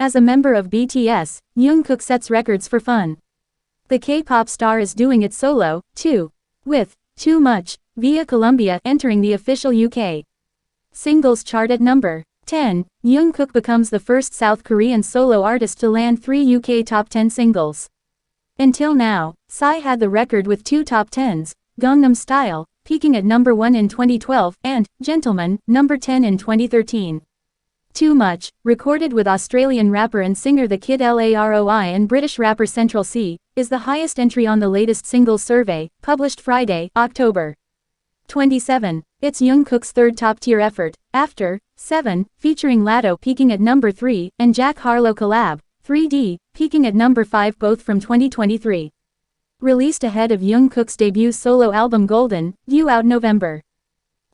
As a member of BTS, Jung Kook sets records for fun. The K-pop star is doing it solo, too. With Too Much, via Columbia entering the official UK singles chart at number 10, Jung Kook becomes the first South Korean solo artist to land 3 UK top 10 singles. Until now, Psy had the record with 2 top 10s, Gangnam Style, peaking at number 1 in 2012, and Gentleman, number 10 in 2013. Too Much, recorded with Australian rapper and singer The Kid Laroi and British rapper Central C, is the highest entry on the latest singles survey, published Friday, October 27. It's Jung Kook's third top-tier effort, after 7, featuring Latto peaking at number 3, and Jack Harlow collab, 3D, peaking at number 5, both from 2023. Released ahead of Jung Kook's debut solo album Golden, due out November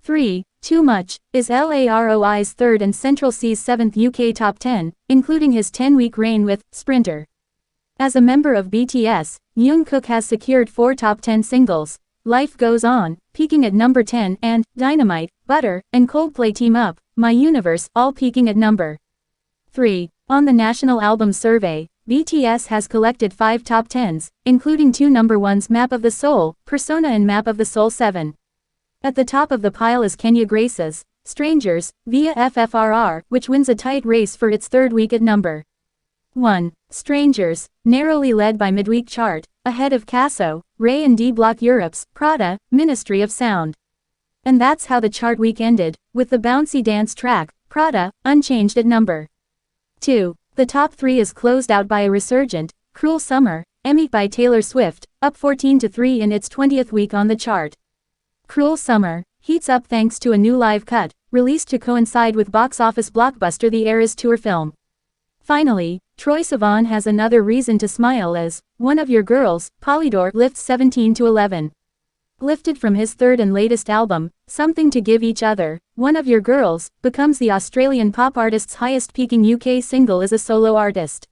3. Too Much is Laroi's third and Central C's 7th UK top 10, including his 10-week reign with Sprinter. As a member of BTS, Jung Kook has secured 4 top 10 singles, Life Goes On, peaking at number 10, and Dynamite, Butter, and Coldplay Team Up, My Universe, all peaking at number 3. On the National Album Survey, BTS has collected 5 top 10s, including 2 number 1s, Map of the Soul, Persona and Map of the Soul 7. At the top of the pile is Kenya Grace's Strangers, via FFRR, which wins a tight race for its third week at number 1. Strangers, narrowly led by midweek chart, ahead of Casso, Ray and D Block Europe's Prada, Ministry of Sound. And that's how the chart week ended, with the bouncy dance track, Prada, unchanged at number 2. The top 3 is closed out by a resurgent, Cruel Summer, Emmy by Taylor Swift, up 14-3 in its 20th week on the chart. Cruel Summer heats up thanks to a new live cut, released to coincide with box office blockbuster The Eras tour film. Finally, Troye Sivan has another reason to smile as One of Your Girls, Polydor lifts 17-11. Lifted from his third and latest album, Something to Give Each Other, One of Your Girls becomes the Australian pop artist's highest peaking UK single as a solo artist.